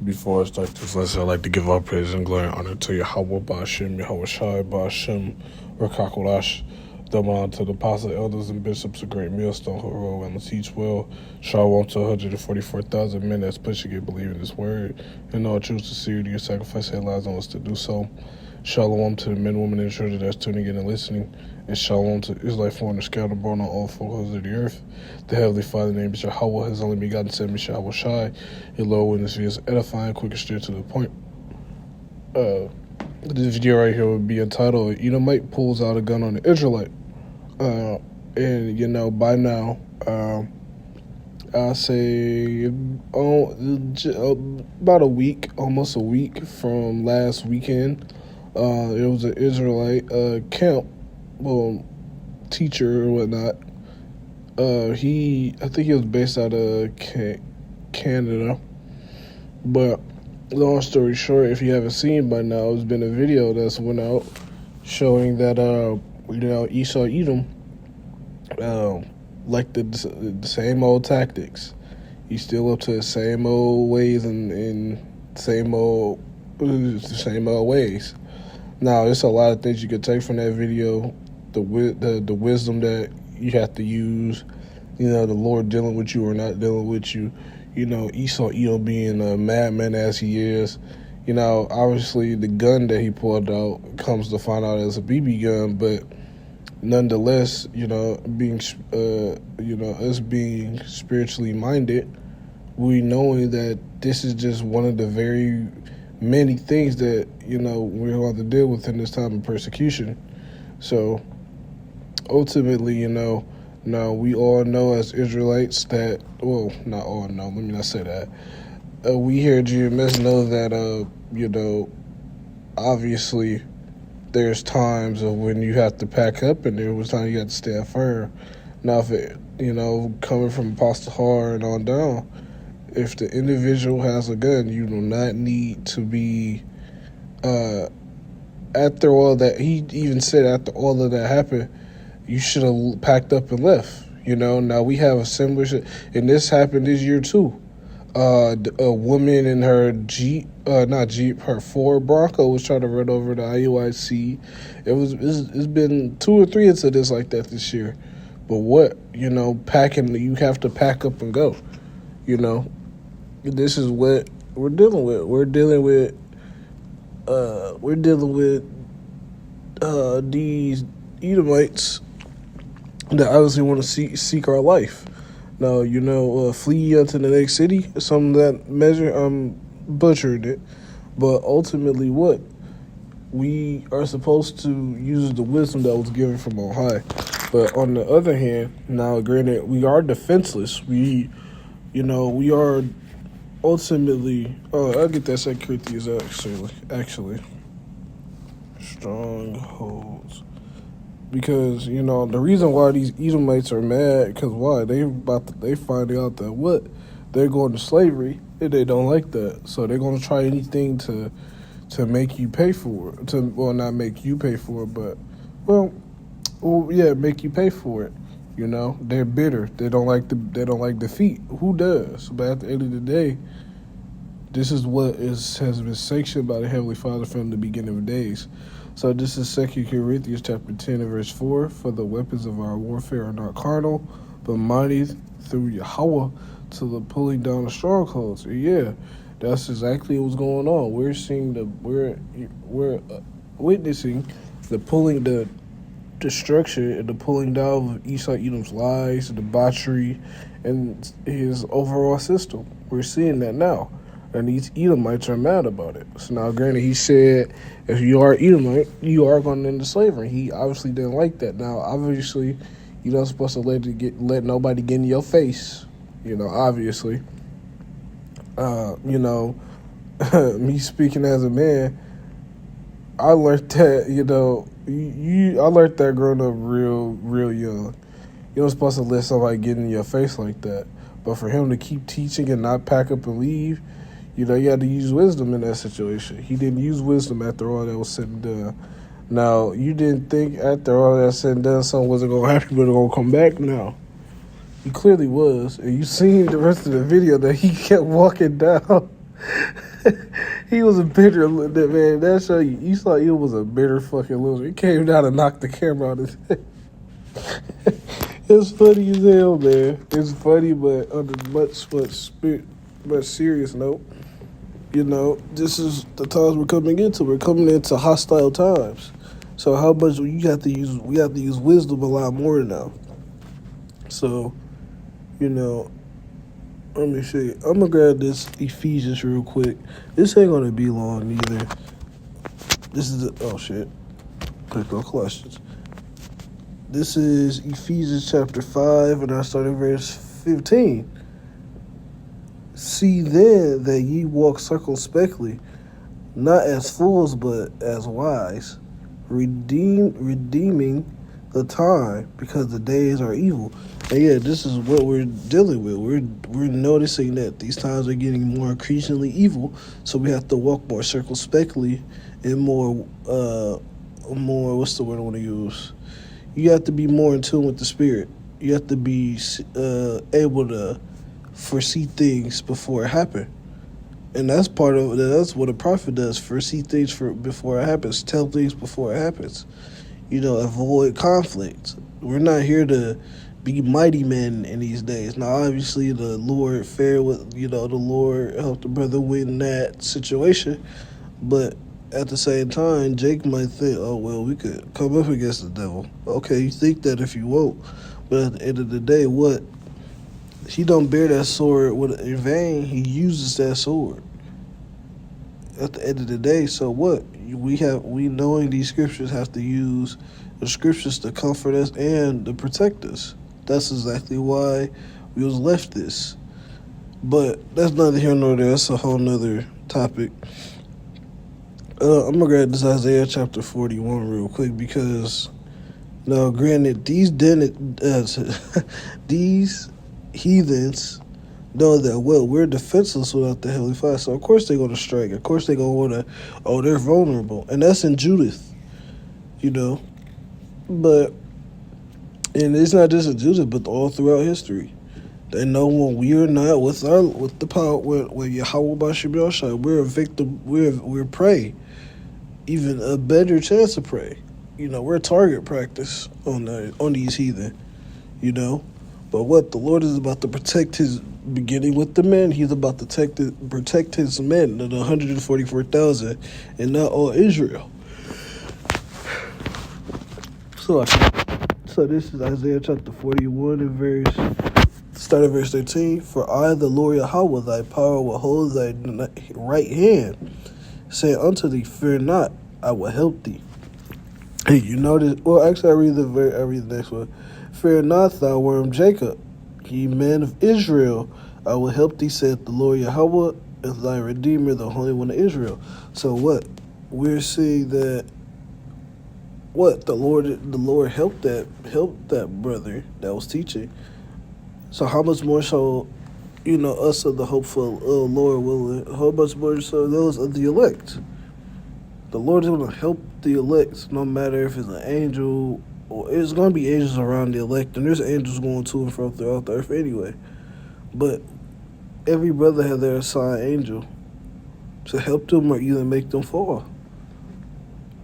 Before I start this lesson, I'd like to give all praise and glory and honor to Yahweh Ba'Shem, Yahweh Shai Ba'Shem, Rakakulash, double honor to the apostle, elders, and bishops of Great Millstone who roll and teach well. Shalom to 144,000 men that's pushing and believing this word, and all choose to see you to your sacrifice their lives on us to do so. Shalom to the men, women, and children that's tuning in and listening. And shalom to Israelite foreigners scattered born on all four corners of the earth. The Heavenly Father, named Yahweh, has only begotten sent me Yahweh Shai. Your Lord witness is edifying, quick and straight to the point. This video right here would be entitled Edomite pulls out a gun on the Israelite. And by now, I'll say about a week, almost a week from last weekend. It was an Israelite camp, teacher or whatnot. I think he was based out of Canada. But long story short, if you haven't seen by now, there's been a video that's went out showing that Esau Edom like the same old tactics. He's still up to the same old ways and same old ways. Now, there's a lot of things you could take from that video. The wisdom that you have to use, the Lord dealing with you or not dealing with you. Esau Edom being a madman as he is. Obviously the gun that he pulled out comes to find out as a BB gun, but nonetheless, us being spiritually minded, we knowing that this is just one of the very many things that, we're going to deal with in this time of persecution. So, ultimately, now we all know as Israelites that, well, not all know, let me not say that. We here at GMS know that, obviously there's times of when you have to pack up and there was times you have to stand firm. Now, if it, coming from Apostle Har and on down, if the individual has a gun, you do not need to be, after all that, he even said after all of that happened, you should have packed up and left. Now we have a similar shit, and this happened this year too. A woman in her her Ford Bronco was trying to run over the IUIC. It's been 2 or 3 incidents like that this year. But what, packing, you have to pack up and go. This is what we're dealing with. We're dealing with these Edomites that obviously want to seek our life. Now, flee unto the next city, some of that measure, I'm butchering it. But ultimately what? We are supposed to use the wisdom that was given from on high. But on the other hand, now granted, we are defenseless. We are ultimately, I'll get that 2 Corinthians actually. Strongholds. Because, the reason why these Edomites are mad, because why? They finding out that what? They're going to slavery, and they don't like that. So they're going to try anything to make you pay for it. Not make you pay for it, but, make you pay for it. They're bitter. They don't like defeat. Who does? But at the end of the day, this is what has been sanctioned by the Heavenly Father from the beginning of days. So this is 2 Corinthians chapter 10 and verse 4. For the weapons of our warfare are not carnal, but mighty through Yahweh to the pulling down of strongholds. Yeah, that's exactly what's going on. We're witnessing the destruction and the pulling down of Esau Edom's lies, debauchery, and his overall system. We're seeing that now. And these Edomites are mad about it. So now, granted, he said, if you are Edomite, you are going into slavery. He obviously didn't like that. Now, obviously, you're not supposed to let nobody get in your face. Obviously. Me speaking as a man, I learned that, I learned that growing up real young. You're not supposed to let somebody get in your face like that. But for him to keep teaching and not pack up and leave, you had to use wisdom in that situation. He didn't use wisdom after all that was said and done. Now, you didn't think after all that said and done something wasn't going to happen, but it going to come back now. He clearly was. And you seen the rest of the video that he kept walking down He was a bitter man. That show you saw he was a bitter fucking loser. He came down and knocked the camera out his head. It's funny as hell, man. It's funny, but on a much serious note. You know, this is the times we're coming into. We're coming into hostile times. So how much we have to use wisdom a lot more now. So, you know, let me see. I'm gonna grab this Ephesians real quick. This ain't gonna be long either. This is oh shit. Click on Colossians. This is Ephesians chapter 5, and I start at verse 15. See then that ye walk circumspectly, not as fools, but as wise, redeeming the time, because the days are evil. And yeah, this is what we're dealing with. We're noticing that these times are getting more increasingly evil, so we have to walk more circumspectly and more what's the word I want to use? You have to be more in tune with the spirit. You have to be able to foresee things before it happens. And that's what a prophet does. Foresee things before it happens. Tell things before it happens. You know, avoid conflict. We're not here to be mighty men in these days. Now, obviously, the Lord the Lord helped the brother win that situation. But at the same time, Jake might think, oh, well, we could come up against the devil. Okay, you think that if you won't. But at the end of the day, what? He don't bear that sword in vain. He uses that sword. At the end of the day, so what? We knowing these scriptures have to use the scriptures to comfort us and to protect us. That's exactly why we was left this. But that's neither here nor there. That's a whole nother topic. I'm going to grab this Isaiah chapter 41 real quick because, now, granted, these heathens know that, well, we're defenseless without the Heavenly Father. So, of course, they're going to strike. Of course, they're going to want to, they're vulnerable. And that's in Judith, you know. But, and it's not just in Judith, but all throughout history. They know when we are not with the power, with Yahweh Bashim Yoshai, we're a victim, we're prey. Even a better chance of prey. You know, we're target practice on these heathen, you know. But what? The Lord is about to protect his, beginning with the men, he's about to protect his men, the 144,000, and not all Israel. So this is Isaiah chapter 41 and start at verse 13. For I, the Lord Yahweh, thy power will hold thy right hand, say unto thee, fear not, I will help thee. Hey, you notice? Well, actually, I read the next one. Fear not, thou worm Jacob, ye men of Israel, I will help thee, saith the Lord Yahweh, is thy Redeemer, the Holy One of Israel. So what? We're seeing that. What the Lord helped that brother that was teaching. So how much more so, you know, us of the hopeful, Lord willing, how much more so those of the elect? The Lord is going to help the elect, no matter if it's an angel, or it's going to be angels around the elect, and there's angels going to and fro throughout the earth anyway. But every brother has their assigned angel to help them or either make them fall.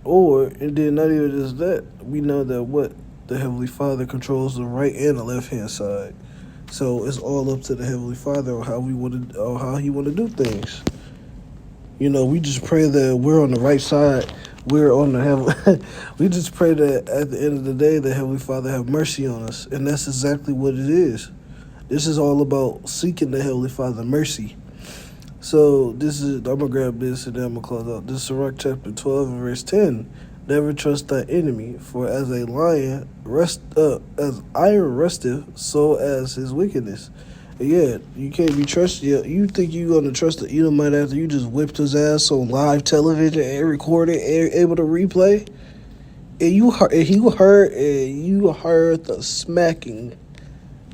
And then not even just that, we know that what? The Heavenly Father controls the right and the left-hand side. So it's all up to the Heavenly Father on how he want to do things. You know, we just pray that we're on the right side. We're on the heaven. We just pray that at the end of the day, the Heavenly Father have mercy on us, and that's exactly what it is. This is all about seeking the Heavenly Father mercy. So I'm gonna grab this and then I'm gonna close out. This is Sirach chapter 12 and verse 10. Never trust thy enemy, for as a lion as iron rusteth, so as his wickedness. Yeah, you can't be trusted. You think you gonna trust the Edomite after you just whipped his ass on live television and recorded and able to replay? And you heard the smacking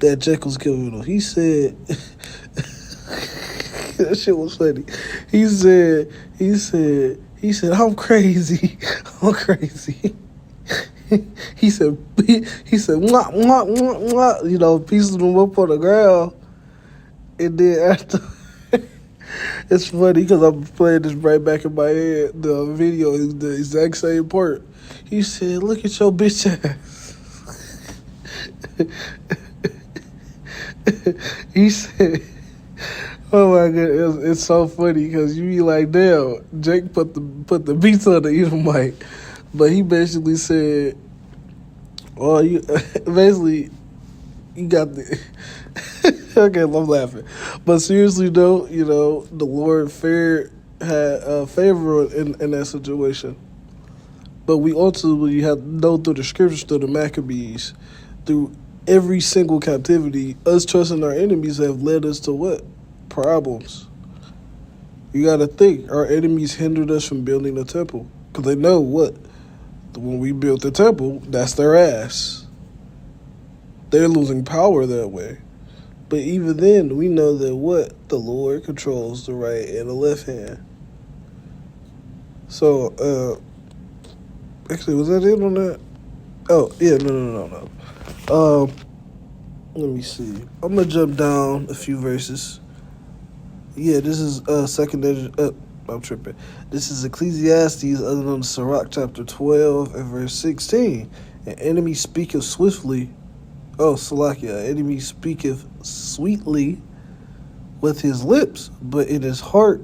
that Jack was giving him. He said that shit was funny. He said, I'm crazy. I'm crazy. He said, mwah, mwah, mwah, mwah, you know, pieces them up on the ground. And then It's funny because I'm playing this right back in my head. The video is the exact same part. He said, "Look at your bitch ass." He said, "Oh my god, it's so funny because you be like, damn, Jake put the beats on the Edomite," but he basically said, "Oh, you basically you got the." Okay, I'm laughing, but seriously though, the Lord had favor in that situation. But we ultimately have to know through the scriptures, through the Maccabees, through every single captivity, us trusting our enemies have led us to what? Problems. You got to think, our enemies hindered us from building the temple. Because they know what? When we built the temple, that's their ass. They're losing power that way. But even then, we know that what? The Lord controls the right and the left hand. So, actually, was that it on that? Oh, yeah, no. Let me see. I'm gonna jump down a few verses. Yeah, this is I'm tripping. This is Ecclesiastes, other than Sirach chapter 12 and verse 16. An enemy speaketh swiftly. Oh, Salakia. An enemy speaketh sweetly with his lips, but in his heart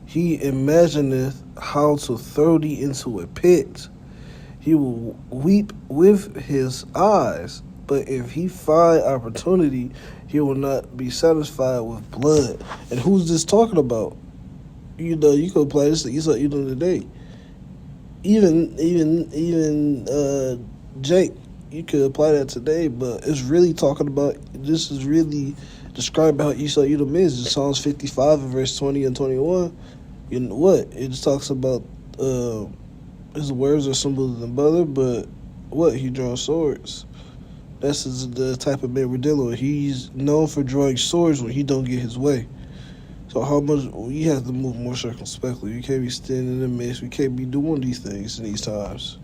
he imagineth how to throw thee into a pit. He will weep with his eyes, but if he find opportunity, he will not be satisfied with blood. And who's this talking about? You can apply this to Esau today. Even Jake, you could apply that today, but it's really talking about, this is really describing how Esau Edom is. In Psalms 55 and verse 20 and 21, you know what? It just talks about his words are symbols of brother, but what? He draws swords. That's the type of man we're dealing with. He's known for drawing swords when he don't get his way. So how much we have to move more circumspectly. We can't be standing in the midst. We can't be doing these things in these times.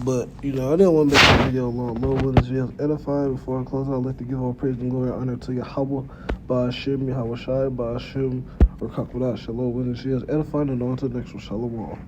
But, I didn't want to make the video long. Lord willing, this video is edifying. Before I close out, I'd like to give all praise and glory and honor to Yahweh, Ba'ashem, Yahweh Shai, Ba'ashem, or Kakwadash. Lord willing, this video is edifying, and on to the next one. Shalom.